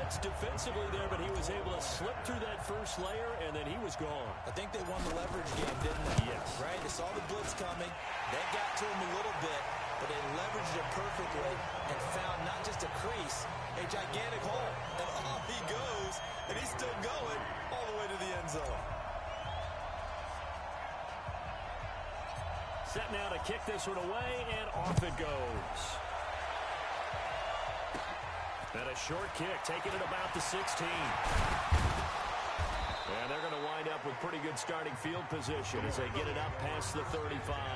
blitz defensively there, but he was able to slip through that first layer, and then he was gone. I think they won the leverage game, didn't they? Yes. Right? They saw the blitz coming. They got to him a little bit, but they leveraged it perfectly and found not just a crease, a gigantic hole. And off he goes, and he's still going all the way to the end zone. Set now to kick this one away, and off it goes. And a short kick, taking it about the 16. And they're going to wind up with pretty good starting field position as they get it up past the 35.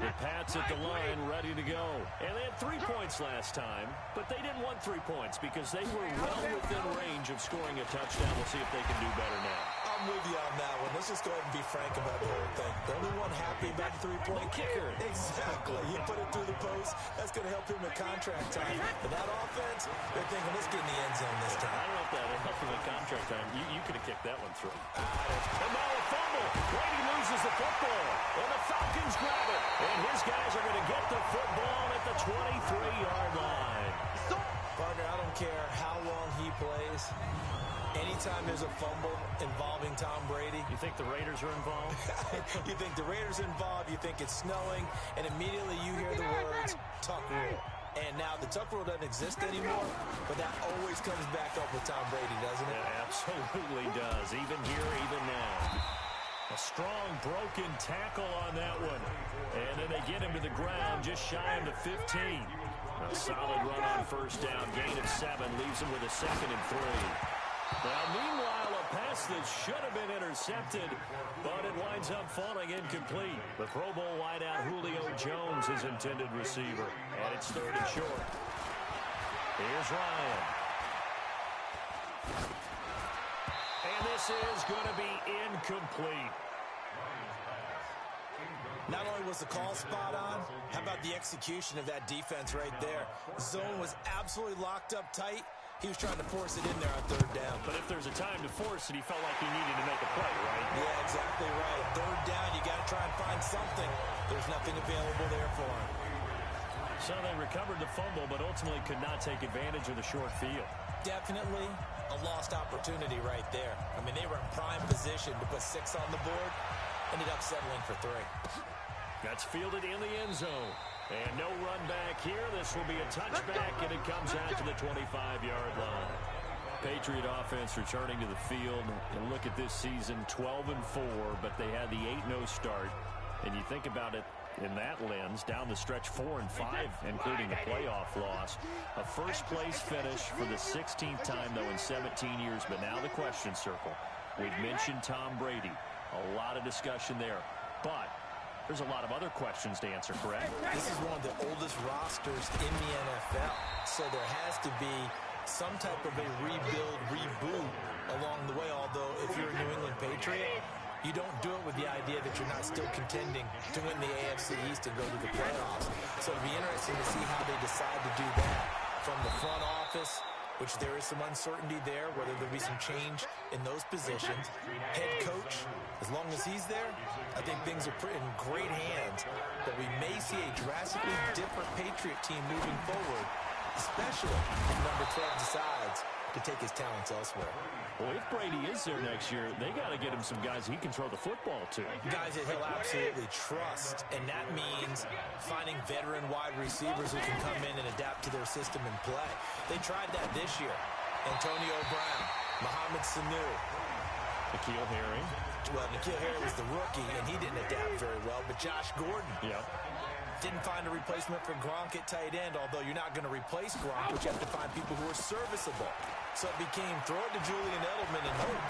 The Pats at the line, ready to go. And they had 3 points last time, but they didn't want 3 points because they were well within range of scoring a touchdown. We'll see if they can do better now. I'm with you on that one. Let's just go ahead and be frank about the whole thing. The only one happy about the three-point kicker. Exactly. You put it through the post. That's going to help him at contract time. But that offense, they're thinking, let's get in the end zone this time. I don't know if that helped him at contract time. You could have kicked that one through. And now a fumble. Brady loses the football. And the Falcons grab it. And his guys are going to get the football at the 23-yard line. Partner, I don't care how long he plays. Anytime there's a fumble involving Tom Brady. You think the Raiders are involved? You think the Raiders are involved, you think it's snowing, and immediately you hear the words, tuck rule. And now the tuck rule doesn't exist anymore, but that always comes back up with Tom Brady, doesn't it? It absolutely does, even here, even now. A strong broken tackle on that one. And then they get him to the ground just shy of the 15. A solid run on first down, gain of 7, leaves him with a 2nd and 3. Now, meanwhile, a pass that should have been intercepted, but it winds up falling incomplete. The Pro Bowl wideout Julio Jones, his intended receiver. And it's 3rd and short. Here's Ryan. And this is going to be incomplete. Not only was the call spot on, how about the execution of that defense right there? Zone was absolutely locked up tight. He was trying to force it in there on 3rd down. But if there's a time to force it, he felt like he needed to make a play, right? Yeah, exactly right. 3rd down, you got to try and find something. There's nothing available there for him. So they recovered the fumble, but ultimately could not take advantage of the short field. Definitely a lost opportunity right there. I mean, they were in prime position to put 6 on the board. Ended up settling for 3. That's fielded in the end zone. And no run back here. This will be a touchback, and it comes out to the 25-yard line. Patriot offense returning to the field. And look at this season, 12-4, but they had the 8-0 start. And you think about it in that lens, down the stretch 4-5, including a playoff loss. A first-place finish for the 16th time, though, in 17 years. But now the question circle. We've mentioned Tom Brady. A lot of discussion there. But there's a lot of other questions to answer, correct? This is one of the oldest rosters in the NFL, so there has to be some type of a rebuild, reboot along the way, although if you're a New England Patriot, you don't do it with the idea that you're not still contending to win the AFC East and go to the playoffs. So it'll be interesting to see how they decide to do that from the front office, which there is some uncertainty there, whether there'll be some change in those positions. Head coach, as long as he's there, I think things are in great hands. But we may see a drastically different Patriot team moving forward, especially if number 12 decides to take his talents elsewhere. Well, if Brady is there next year, they got to get him some guys he can throw the football to. Guys that he'll absolutely trust, and that means finding veteran wide receivers who can come in and adapt to their system and play. They tried that this year. Antonio Brown, Mohamed Sanu. N'Keal Harry. Well, N'Keal Harry was the rookie, and he didn't adapt very well, but Josh Gordon. Yeah. Didn't find a replacement for Gronk at tight end, although you're not going to replace Gronk, but you have to find people who are serviceable. So it became throw it to Julian Edelman and hope.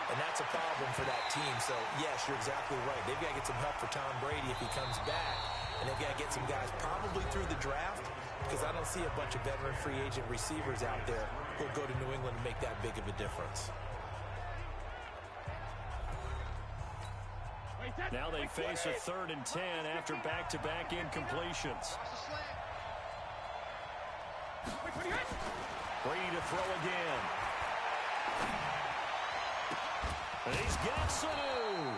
And that's a problem for that team. So, yes, you're exactly right. They've got to get some help for Tom Brady if he comes back. And they've got to get some guys probably through the draft, because I don't see a bunch of veteran free agent receivers out there who'll go to New England and make that big of a difference. Now they face a 3rd and 10 after back-to-back incompletions. Brady to throw again. And he's got Sanu.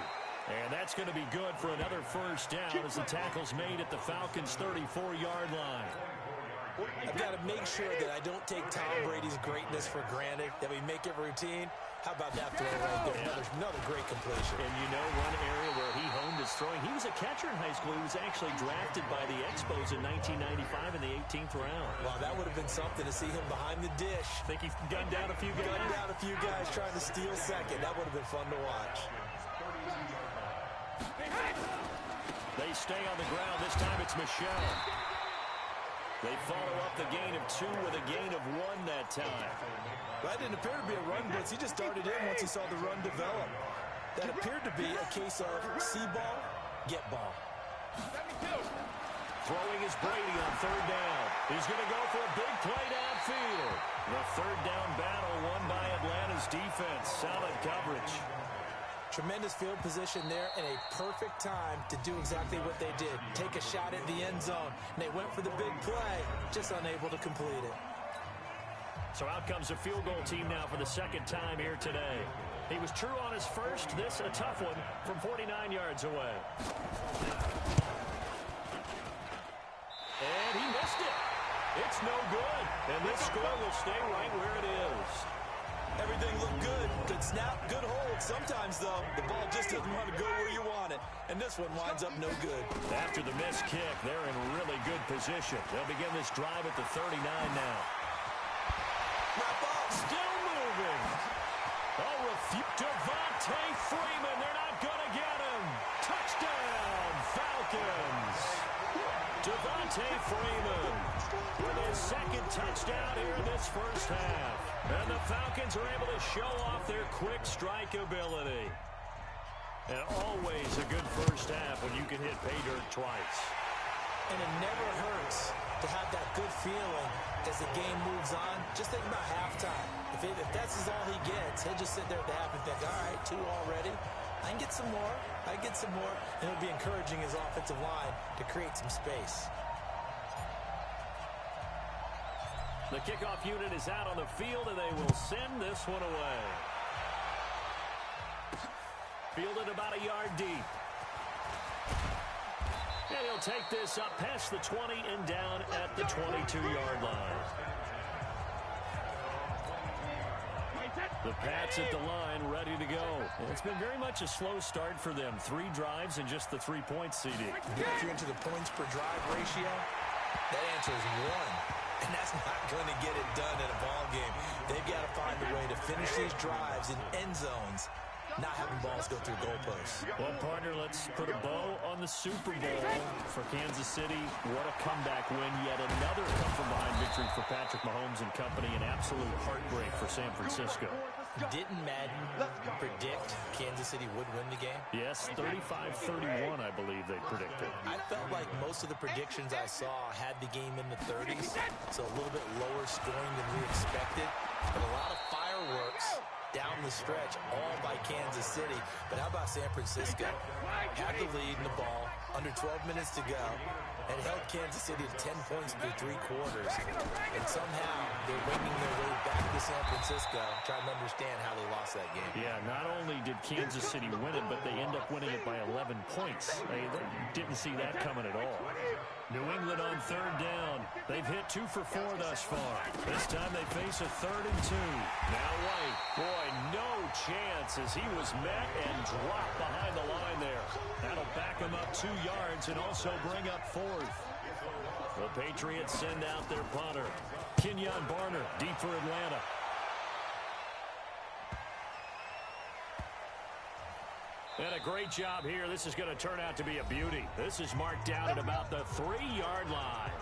And that's going to be good for another first down as the tackle's made at the Falcons' 34-yard line. I've got to make sure that I don't take Tom Brady's greatness for granted, that we make it routine. How about that throw right there? Another great completion. And you know one area where he honed his throwing, he was a catcher in high school. He was actually drafted by the Expos in 1995 in the 18th round. Wow, that would have been something to see him behind the dish. Think he gunned down a few guys? Gunned down a few guys trying to steal second. That would have been fun to watch. They stay on the ground. This time it's Michel. They follow up the gain of 2 with a gain of 1 that time. That didn't appear to be a run blitz. He just started in once he saw the run develop. That appeared to be a case of see ball, get ball. Throwing is Brady on 3rd down. He's going to go for a big play downfield. The 3rd down battle won by Atlanta's defense. Solid coverage. Tremendous field position there and a perfect time to do exactly what they did. Take a shot at the end zone. And they went for the big play, just unable to complete it. So out comes a field goal team now for the 2nd time here today. He was true on his first. This a tough one from 49 yards away. And he missed it. It's no good. And this score will stay right where it is. Everything looked good. Good snap, good hold. Sometimes, though, the ball just doesn't want to go where you want it. And this one winds up no good. After the missed kick, they're in really good position. They'll begin this drive at the 39 now. Still moving. Devontae Freeman. They're not going to get him. Touchdown, Falcons. Devontae Freeman with his 2nd touchdown here in this first half. And the Falcons are able to show off their quick strike ability. And always a good first half when you can hit pay dirt twice. And it never hurts to have that good feeling as the game moves on. Just think about halftime. If that's all he gets, he'll just sit there at the half and think, all right, 2 already. I can get some more. I can get some more. And it'll be encouraging his offensive line to create some space. The kickoff unit is out on the field, and they will send this one away. Fielded about a yard deep. And he'll take this up past the 20 and down at the 22-yard line. The Pats at the line, ready to go. It's been very much a slow start for them. 3 drives and just the 3-point CD. If you're into the points per drive ratio, that answer is 1. And that's not going to get it done in a ball game. They've got to find a way to finish these drives in end zones, not having balls go through goalposts. Well, partner, let's put a bow on the Super Bowl for Kansas City. What a comeback win. Yet another come-from-behind victory for Patrick Mahomes and company. An absolute heartbreak for San Francisco. Didn't Madden predict Kansas City would win the game? Yes, 35-31, I believe they predicted. I felt like most of the predictions I saw had the game in the 30s, so a little bit lower scoring than we expected. But a lot of fireworks down the stretch, all by Kansas City. But how about San Francisco? Had the lead in the ball, under 12 minutes to go, and held Kansas City to 10 points through 3 quarters. And somehow they're winging their way back to San Francisco, trying to understand how they lost that game. Yeah, not only did Kansas City win it, but they end up winning it by 11 points. They didn't see that coming at all. New England on 3rd down. They've hit 2 for 4 thus far. This time they face a 3rd and 2. Now White. Boy, no chance as he was met and dropped behind the line there. That'll back him up 2 yards and also bring up 4th. The Patriots send out their punter. Kenyon Barner, deep for Atlanta. And a great job here. This is going to turn out to be a beauty. This is marked down at about the 3-yard line.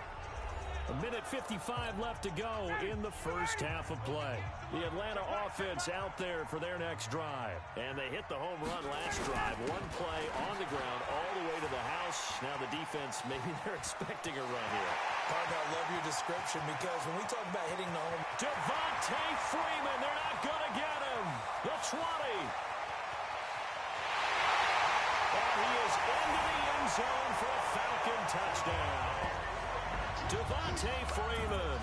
1:55 left to go in the first half of play. The Atlanta offense out there for their next drive. And they hit the home run last drive. 1 play on the ground all the way to the house. Now the defense, maybe they're expecting a run here. Partner, I love your description because when we talk about hitting the home... Devontae Freeman, they're not going to get him. The 20. And he is into the end zone for a Falcon touchdown. Devontae Freeman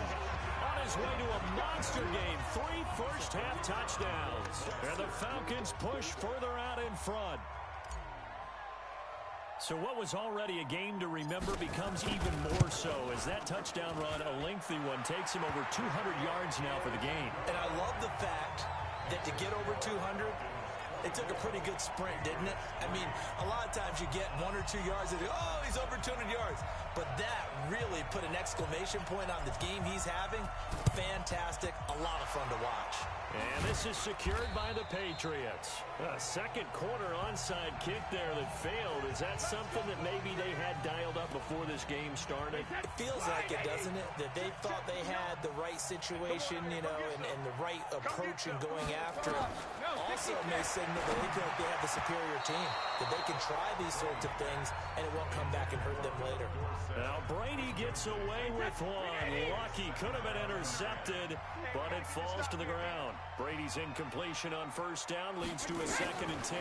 on his way to a monster game. 3 first-half touchdowns. And the Falcons push further out in front. So what was already a game to remember becomes even more so as that touchdown run, a lengthy one, takes him over 200 yards now for the game. And I love the fact that to get over 200, it took a pretty good sprint, didn't it? I mean, a lot of times you get 1 or 2 yards and oh, he's over 200 yards. But that really put an exclamation point on the game he's having. Fantastic. A lot of fun to watch. And this is secured by the Patriots. A second quarter onside kick there that failed. Is that something that maybe they had dialed up before this game started? It feels like it, doesn't it? That they thought they had the right situation, you know, and the right approach in going after it. Also may signal that they feel like they have the superior team, that they can try these sorts of things and it won't come back and hurt them later. Now Brady gets away with one. Lucky, could have been intercepted, but it falls to the ground. Brady's incompletion on first down leads to a 2nd and 10.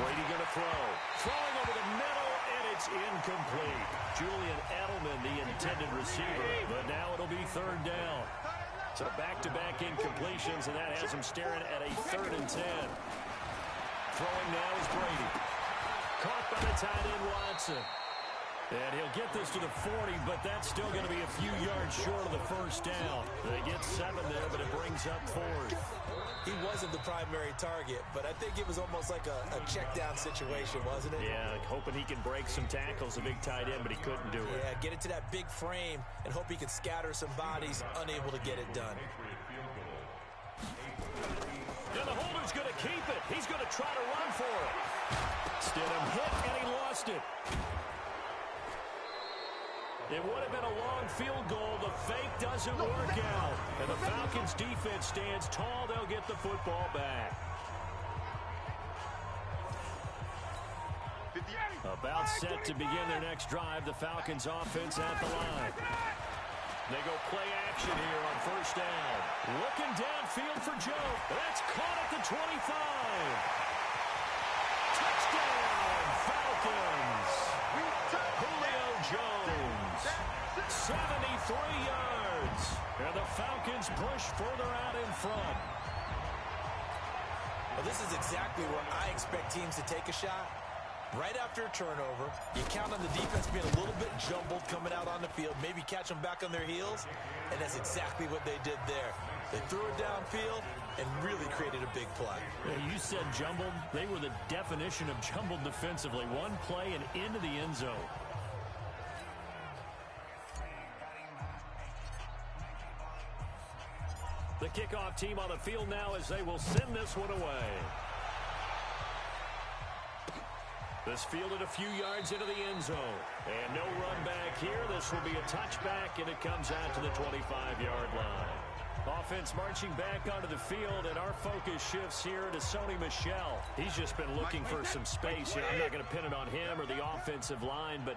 Brady going to throw. Throwing over the middle, and it's incomplete. Julian Edelman, the intended receiver, but now it'll be 3rd down. So back-to-back incompletions, and that has him staring at a 3rd and 10. Throwing now is Brady. Caught by the tight end, Watson. And he'll get this to the 40, but that's still going to be a few yards short of the first down. They get 7 there, but it brings up 4th. He wasn't the primary target, but I think it was almost like a check-down situation, wasn't it? Yeah, hoping he can break some tackles, a big tight end, but he couldn't do it. Yeah, get it to that big frame and hope he can scatter some bodies, unable to get it done. And the holder's going to keep it. He's going to try to run for it. Stidham hit, and he lost it. It would have been a long field goal. The fake doesn't work out. And the Falcons defense stands tall. They'll get the football back. About set to begin their next drive. The Falcons offense at the line. They go play action here on first down. Looking downfield for Joe. That's caught at the 25. Touchdown, Falcons. Julio Jones, 73 yards. And the Falcons push further out in front. Well, this is exactly where I expect teams to take a shot. Right after a turnover, you count on the defense being a little bit jumbled coming out on the field, maybe catch them back on their heels, and that's exactly what they did there. They threw it downfield and really created a big play. Yeah, you said jumbled. They were the definition of jumbled defensively. One play and into the end zone. The kickoff team on the field now as they will send this one away. This fielded a few yards into the end zone. And no run back here. This will be a touchback, and it comes out to the 25-yard line. Offense marching back onto the field, and our focus shifts here to Sony Michel. He's just been looking for some space here. I'm not going to pin it on him or the offensive line, but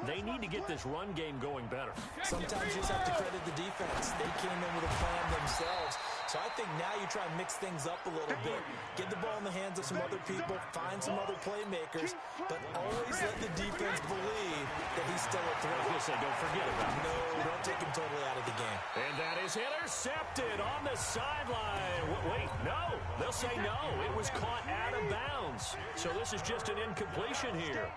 they need to get this run game going better. Sometimes you just have to credit the defense. They came in with a plan themselves. So I think now you try and mix things up a little bit. Get the ball in the hands of some other people, find some other playmakers, but always let the defense believe that he's still a threat. I say don't forget about it. No, don't take him totally out of the game. And that is intercepted on the sideline. Wait, no. They'll say no. It was caught out of bounds. So this is just an incompletion here.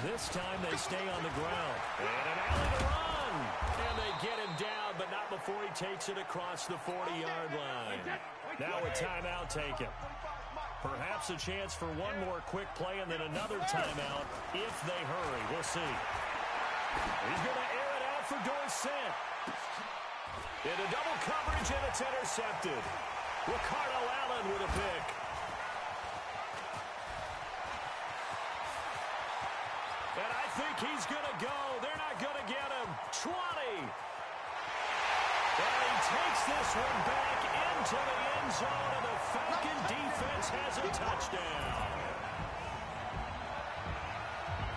This time they stay on the ground. And an alley to run. And they get him down, but not before he takes it across the 40-yard line. Now a timeout taken. Perhaps a chance for one more quick play and then another timeout if they hurry. We'll see. He's going to air it out for Dorsett. Into double coverage, and it's intercepted. Ricardo Allen with a pick. And I think he's going to go. They're not going to get him. 20. And he takes this one back into the end zone, and the Falcon defense has a touchdown.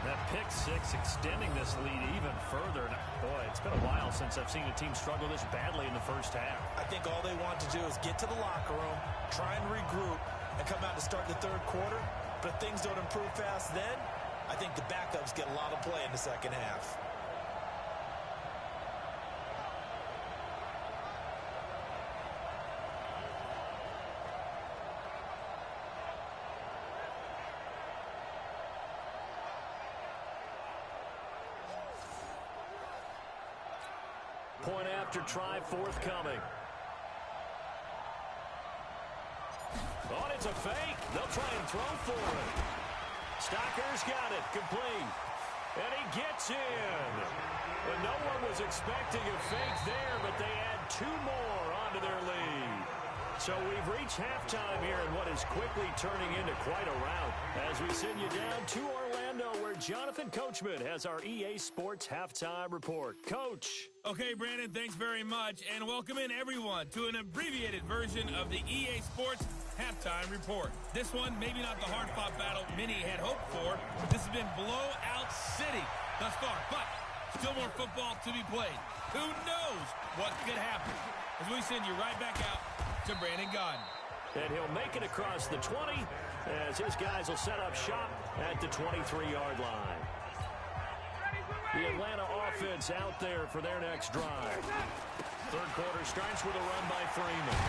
That pick six extending this lead even further. Boy, it's been a while since I've seen a team struggle this badly in the first half. I think all they want to do is get to the locker room, try and regroup, and come out to start the third quarter. But if things don't improve fast then, I think the backups get a lot of play in the second half. Point after try forthcoming. Oh, it's a fake. They'll try and throw for it. Stocker's got it. Complete. And he gets in. And no one was expecting a fake there, but they add 2 more onto their lead. So we've reached halftime here in what is quickly turning into quite a rout as we send you down to Orlando where Jonathan Coachman has our EA Sports Halftime Report. Coach. Okay, Brandon, thanks very much. And welcome in, everyone, to an abbreviated version of the EA Sports Halftime Report. This one, maybe not the hard-fought battle many had hoped for. This has been blowout city thus far, but still more football to be played. Who knows what could happen? As we send you right back out to Brandon Gaudin. And he'll make it across the 20 as his guys will set up shop at the 23-yard line. The Atlanta offense out there for their next drive. Third quarter starts with a run by Freeman.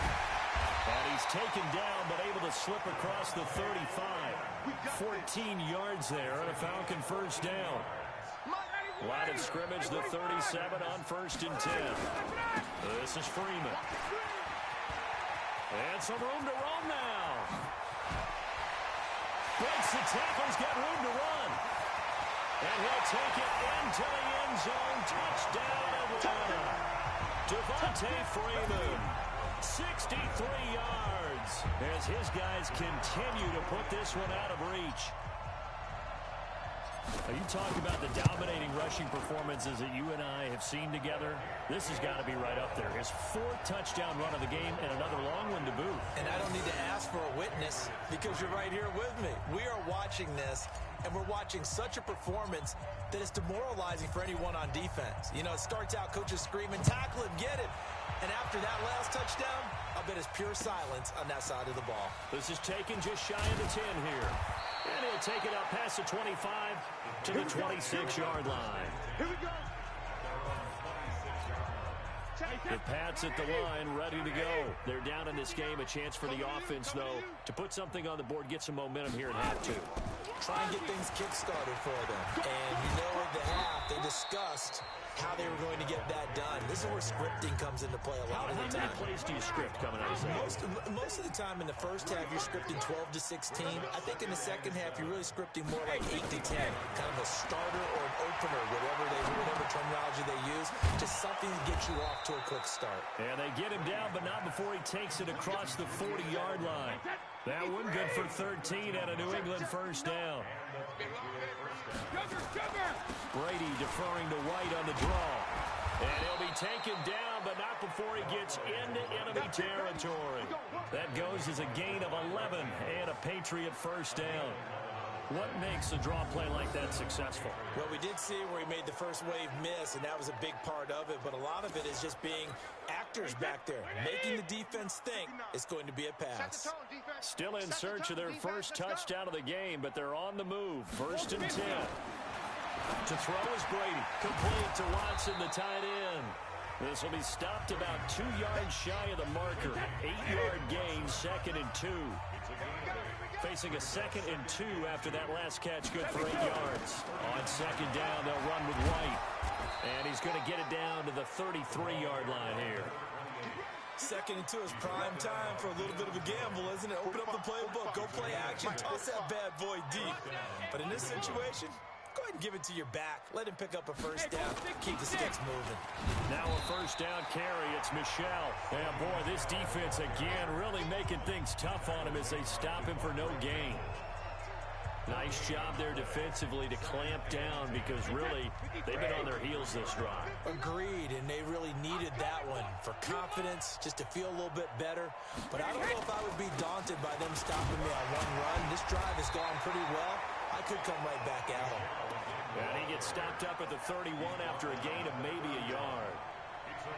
And he's taken down but able to slip across the 35. 14 yards there on a Falcon first down. Line of scrimmage, the 37 on 1st and 10. This is Freeman. And some room to roam now. Breaks the tackles, got room to run. And he'll take it into the end zone. Touchdown, Atlanta. Devontae Freeman, 63 yards, as his guys continue to put this one out of reach. Are you talking about the dominating rushing performances that you and I have seen together? This has got to be right up there. His 4th touchdown run of the game and another long one to boot. And I don't need to ask for a witness because you're right here with me. We are watching this, and we're watching such a performance that is demoralizing for anyone on defense. You know, it starts out coaches screaming, tackle him, get it. And after that last touchdown, I'll bet it's pure silence on that side of the ball. This is taken just shy of the 10 here. And he'll take it up past the 25 to the 26-yard line. Here we go. The Pats at the line, ready to go. They're down in this game. A chance for the offense, though, to put something on the board, get some momentum here and have to. Try and get things kick-started for them. And you know at the half, they discussed how they were going to get that done. This is where scripting comes into play a lot of the time. How many plays do you script coming out of the Most of the time in the first half, you're scripting 12 to 16. I think in the second half, you're really scripting more like 8 to 10. Kind of a starter or an opener, whatever terminology they use, just something to get you off to a quick start. And they get him down, but not before he takes it across the 40-yard line. That one good for 13 at a New England first down. Brady deferring to White on the draw. And he'll be taken down, but not before he gets into enemy territory. That goes as a gain of 11 and a Patriot first down. What makes a draw play like that successful? Well, we did see where he made the first wave miss, and that was a big part of it. But a lot of it is just being actors back there, making the defense think it's going to be a pass. Still in search of their first touchdown of the game, but they're on the move. 1st and 10. To throw is Brady. Complete to Watson, the tight end. This will be stopped about 2 yards shy of the marker. 8-yard gain, 2nd and 2. Facing a 2nd and 2 after that last catch, good for 8 yards. On 2nd down, they'll run with White. And he's going to get it down to the 33-yard line here. 2nd and 2 is prime time for a little bit of a gamble, isn't it? Open up the playbook, go play action, toss that bad boy deep. But in this situation, go ahead and give it to your back. Let him pick up a first down. Keep the sticks moving. Now a first down carry. It's Michel. And boy, this defense again really making things tough on him as they stop him for no gain. Nice job there defensively to clamp down because really they've been on their heels this drive. Agreed, and they really needed that one for confidence, just to feel a little bit better. But I don't know if I would be daunted by them stopping me on one run. This drive has gone pretty well. I could come right back at them. And he gets stopped up at the 31 after a gain of maybe a yard.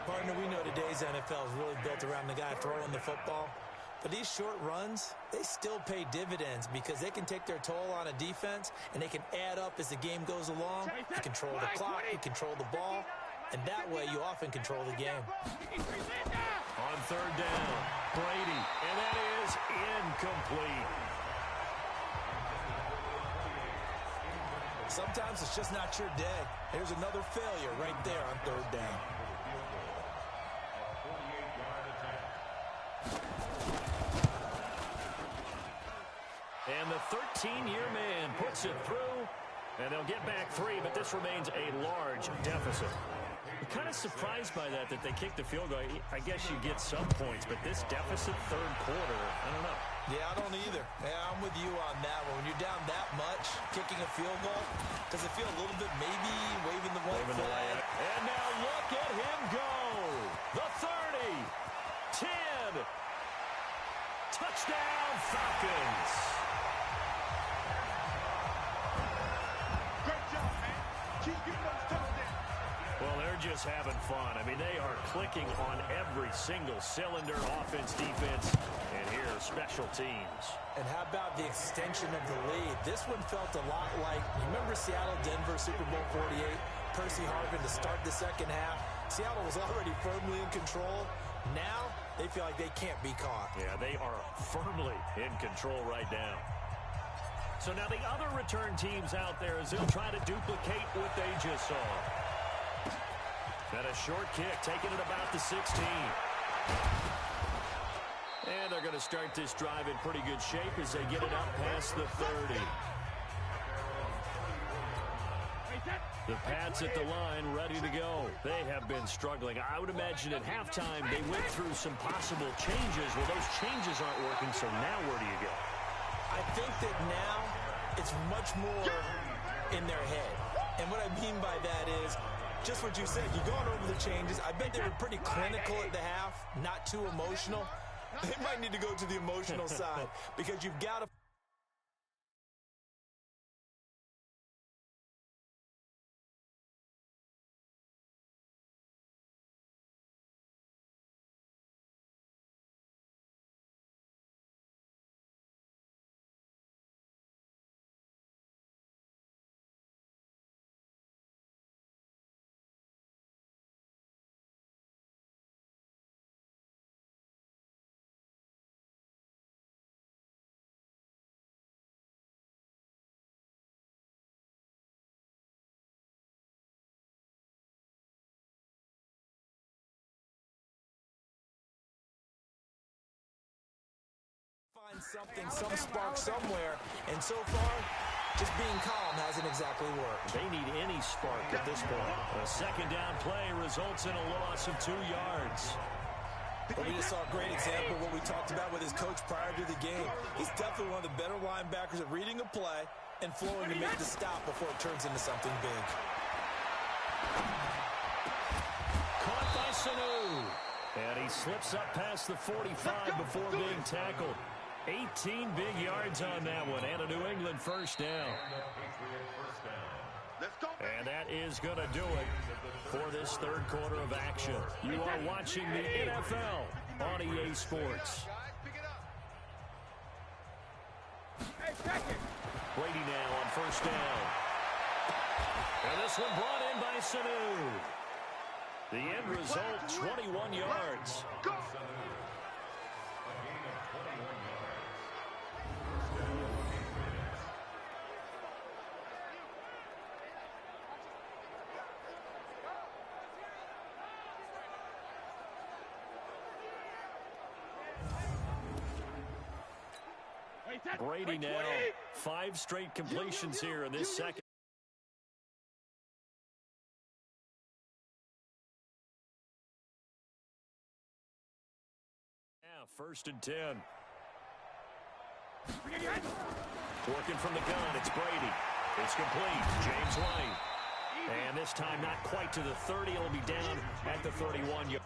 Partner, we know today's NFL is really built around the guy throwing the football. But these short runs, they still pay dividends because they can take their toll on a defense and they can add up as the game goes along. You control the clock, you control the ball, and that way you often control the game. On 3rd down, Brady, and that is incomplete. Sometimes it's just not your day. Here's another failure right there on 3rd down. 13-year man puts it through, and they'll get back 3, but this remains a large deficit. I'm kind of surprised by that they kicked the field goal. I guess you get some points, but this deficit third quarter, I don't know. Yeah, I don't either. Yeah, I'm with you on that one. When you're down that much, kicking a field goal, does it feel a little bit maybe waving the white flag? And now look at him go. The 30, 10, touchdown Falcons. Great job, man. Keep getting those touchdowns. Well, they're just having fun. I mean, they are clicking on every single cylinder, offense, defense, and here, special teams. And how about the extension of the lead? This one felt a lot like, you remember Seattle-Denver Super Bowl 48? Percy Harvin to start the second half. Seattle was already firmly in control. Now, they feel like they can't be caught. Yeah, they are firmly in control right now. So now the other return teams out there as they'll try to duplicate what they just saw. And a short kick, taking it about the 16. And they're going to start this drive in pretty good shape as they get it up past the 30. The Pats at the line, ready to go. They have been struggling. I would imagine at halftime they went through some possible changes. Well, those changes aren't working, so now where do you go? I think that now it's much more in their head. And what I mean by that is, just what you said, you've gone over the changes. I bet they were pretty clinical at the half, not too emotional. They might need to go to the emotional side because you've got to. Find some spark somewhere, and so far, just being calm hasn't exactly worked. They need any spark at this point. A second down play results in a loss of 2 yards. But we just saw a great example of what we talked about with his coach prior to the game. He's definitely one of the better linebackers at reading a play and flowing to make the stop before it turns into something big. Caught by Sanu. And he slips up past the 45 before being tackled. 18 big yards on that one, and a New England first down. And that is going to do it for this third quarter of action. You are watching the NFL on EA Sports. Brady now on first down. And this one brought in by Sanu. The end result, 21 yards. Brady now, 5 straight completions here in this second. Now, 1st and 10. Working from the gun, it's Brady. It's complete, James White. And this time not quite to the 30, it'll be down at the 31 yard.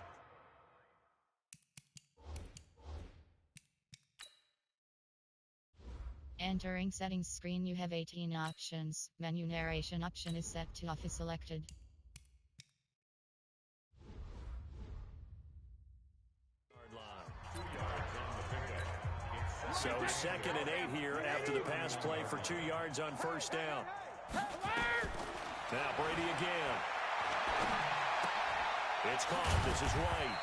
Entering settings screen, you have 18 options. Menu narration option is set to off is selected. So 2nd and 8 here after the pass play for 2 yards on first down. Now Brady again. It's caught. This is White.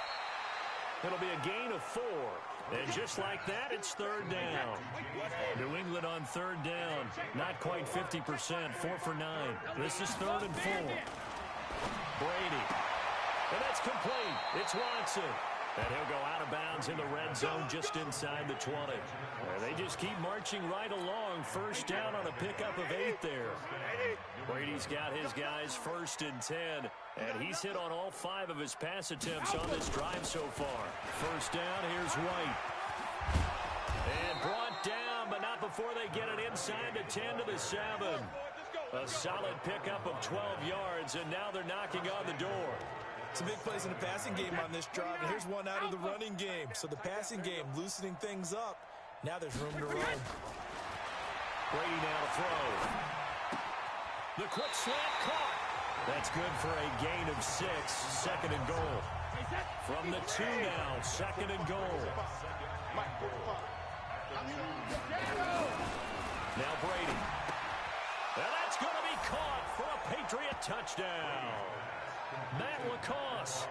It'll be a gain of 4. And just like that, it's 3rd down. New England on 3rd down. Not quite 50%. 4 for 9. This is 3rd and 4. Brady. And that's complete. It's Watson. And he'll go out of bounds in the red zone just inside the 20. And they just keep marching right along. First down on a pickup of 8 there. Brady's got his guys 1st and 10. And he's hit on all 5 of his pass attempts on this drive so far. First down, here's White. And brought down, but not before they get it inside the 10 to the 7. A solid pickup of 12 yards, and now they're knocking on the door. Some big plays in the passing game on this drive, and here's one out of the running game. So the passing game loosening things up. Now there's room to roam. Brady now to throw. The quick slant caught. That's good for a gain of 6. 2nd and goal. From the 2 now, 2nd and goal. Now Brady. And that's going to be caught for a Patriot touchdown. Matt LaCosse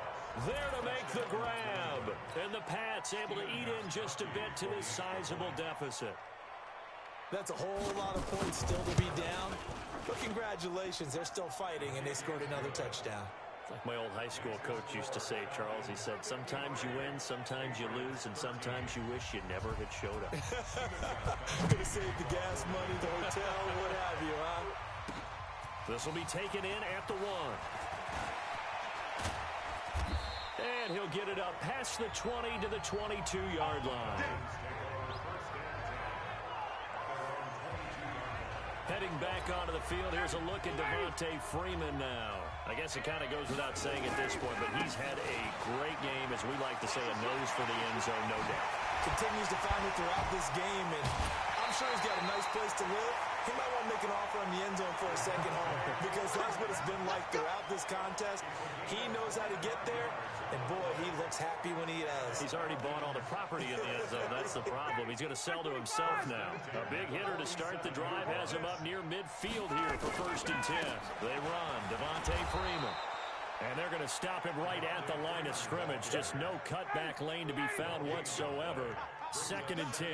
there to make the grab. And the Pats able to eat in just a bit to this sizable deficit. That's a whole lot of points still to be down. But congratulations, they're still fighting, and they scored another touchdown. Like my old high school coach used to say, Charles, he said, sometimes you win, sometimes you lose, and sometimes you wish you never had showed up. Could have saved the gas money, the hotel, what have you, huh? This will be taken in at the 1. And he'll get it up past the 20 to the 22-yard line. Heading back onto the field, here's a look at Devontae Freeman now. I guess it kind of goes without saying at this point, but he's had a great game, as we like to say, a nose for the end zone, no doubt. Continues to find it throughout this game, and I'm sure he's got a nice place to live. He might want to make an offer on the end zone for a second home, because that's what it's been like throughout this contest. He knows how to get there, and boy, he looks happy when he does. He's already bought all the property in the end zone. That's the problem. He's going to sell to himself now. A big hitter to start the drive has him up near midfield here for 1st and 10. They run. Devontae Freeman. And they're going to stop him right at the line of scrimmage. Just no cutback lane to be found whatsoever. 2nd and 10.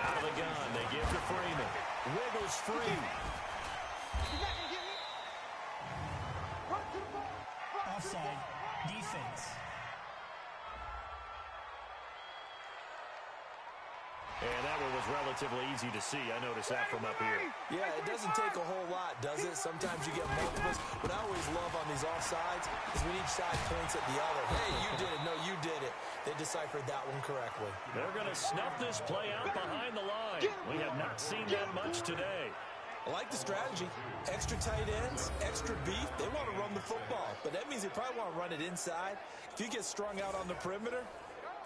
Out of the gun. They give to Freeman. Wiggles free. Offside. Defense. And that one was relatively easy to see. I noticed that from up here. Yeah, it doesn't take a whole lot, does it? Sometimes you get multiples. What I always love on these offsides is when each side points at the other. Hey, you did it. No, you did it. They deciphered that one correctly. They're going to snuff this play out behind the line. We have not seen that much today. I like the strategy. Extra tight ends, extra beef. They want to run the football, but that means they probably want to run it inside. If you get strung out on the perimeter,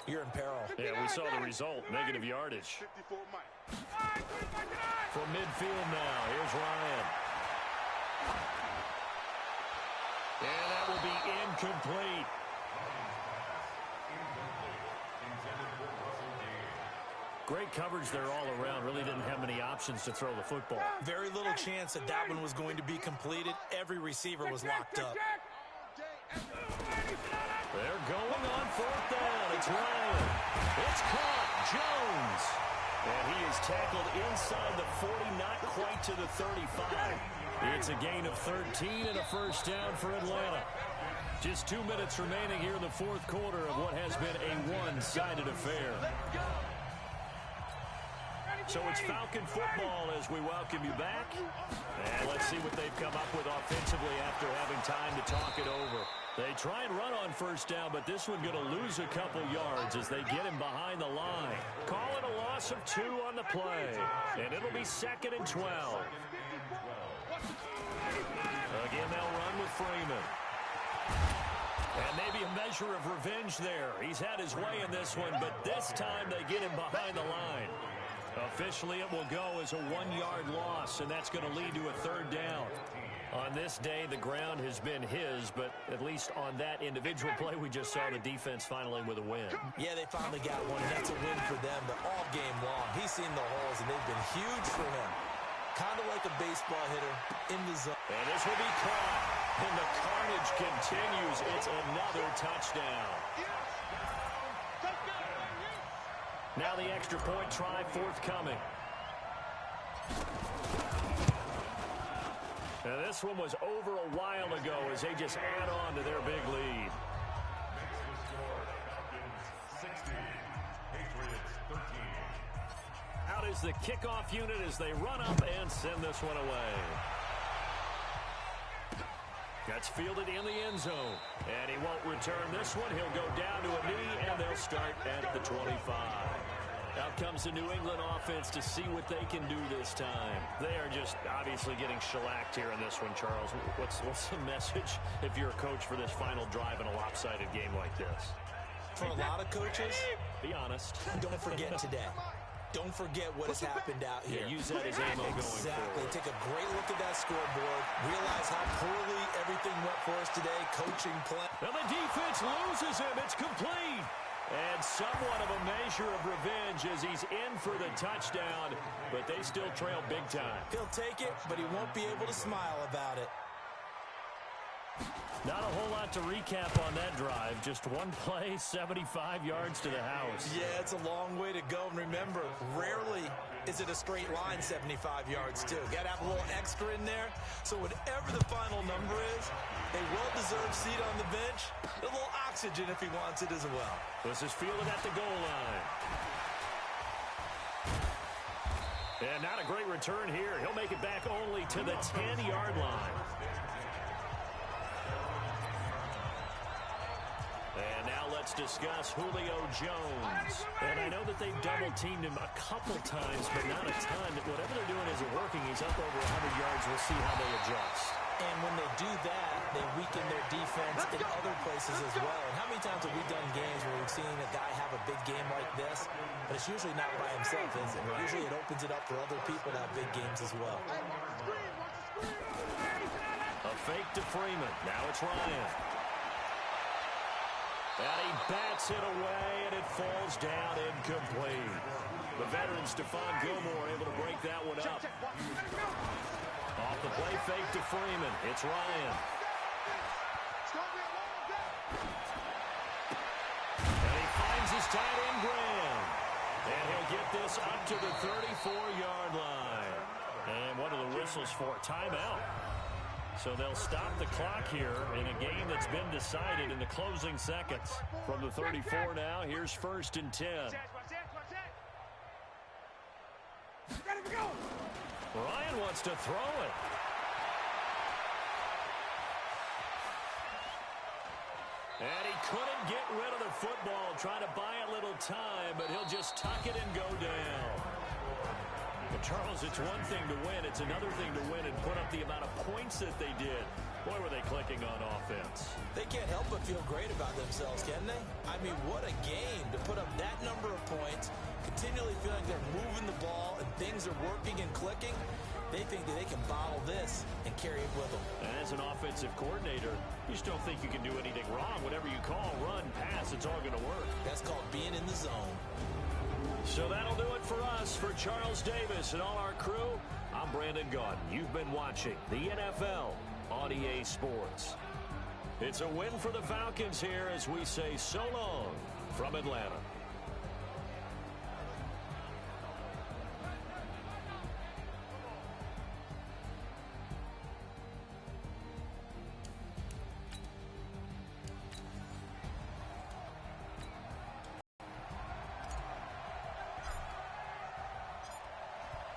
you're in peril. Yeah, we saw the result. Negative yardage. From midfield now, here's Ryan. And that will be incomplete. Great coverage there all around. Really didn't have many options to throw the football. Very little chance that that one was going to be completed. Every receiver was locked up. They're going on 4th down. It's Ryan. It's caught. Jones. And he is tackled inside the 40, not quite to the 35. It's a gain of 13 and a 1st down for Atlanta. Just 2 minutes remaining here in the 4th quarter of what has been a one-sided affair. So it's Falcon football as we welcome you back. And let's see what they've come up with offensively after having time to talk it over. They try and run on 1st down, but this one going to lose a couple yards as they get him behind the line. Call it a loss of 2 on the play. And it'll be 2nd and 12. Again, they'll run with Freeman. And maybe a measure of revenge there. He's had his way in this one, but this time they get him behind the line. Officially, it will go as a 1-yard loss, and that's going to lead to a 3rd down. On this day, the ground has been his, but at least on that individual play, we just saw the defense finally with a win. Yeah, they finally got one, and that's a win for them, but all game long. He's seen the holes, and they've been huge for him. Kind of like a baseball hitter in the zone. And this will be caught, and the carnage continues. It's another touchdown. Now the extra point try forthcoming. Now this one was over a while ago as they just add on to their big lead. is the kickoff unit as they run up and send this one away. That's fielded in the end zone. And he won't return this one. He'll go down to a knee, and they'll start at the 25. Out comes the New England offense to see what they can do this time. They are just obviously getting shellacked here in this one, Charles. What's the message if you're a coach for this final drive in a lopsided game like this? For a lot of coaches, be honest. Don't forget today. Don't forget what has happened out here. Yeah, use that as ammo going forward. Exactly. Take a great look at that scoreboard. Realize how poorly everything went for us today. Coaching, play. And the defense loses him. It's complete. And somewhat of a measure of revenge as he's in for the touchdown. But they still trail big time. He'll take it, but he won't be able to smile about it. Not a whole lot to recap on that drive. Just one play, 75 yards to the house. Yeah, it's a long way to go. And remember, rarely is it a straight line 75 yards, too. Got to have a little extra in there. So whatever the final number is, a well-deserved seat on the bench, a little oxygen if he wants it as well. This is fielded at the goal line. And not a great return here. He'll make it back only to the 10-yard line. And now let's discuss Julio Jones. And I know that they've double-teamed him a couple times, but not a ton. Whatever they're doing isn't working. He's up over 100 yards. We'll see how they adjust. And when they do that, they weaken their defense in other places as well. And how many times have we done games where we've seen a guy have a big game like this? But it's usually not by himself, is it? Usually it opens it up for other people to have big games as well. A fake to Freeman. Now it's Ryan. And he bats it away, and it falls down incomplete. The veteran Stephon Gilmore able to break that one up. Off the play fake to Freeman. It's Ryan. And he finds his tight end Graham. And he'll get this up to the 34-yard line. And what are the whistles for? Timeout. So they'll stop the clock here in a game that's been decided in the closing seconds. From the 34 now, here's 1st and 10. Ryan wants to throw it. And he couldn't get rid of the football, trying to buy a little time, but he'll just tuck it and go down. But Charles, it's one thing to win. It's another thing to win and put up the amount of points that they did. Boy, were they clicking on offense. They can't help but feel great about themselves, can they? I mean, what a game to put up that number of points, continually feeling they're moving the ball and things are working and clicking. They think that they can bottle this and carry it with them. And as an offensive coordinator, you just don't think you can do anything wrong. Whatever you call, run, pass, it's all going to work. That's called being in the zone. So that'll do it for us. For Charles Davis and all our crew, I'm Brandon Gaudin. You've been watching the NFL on EA Sports. It's a win for the Falcons here as we say so long from Atlanta.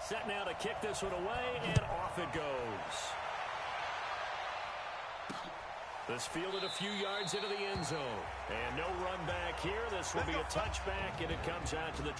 Set now to kick this one away, and off it goes. This fielded a few yards into the end zone. And no run back here. This will be a touchback, and it comes out to the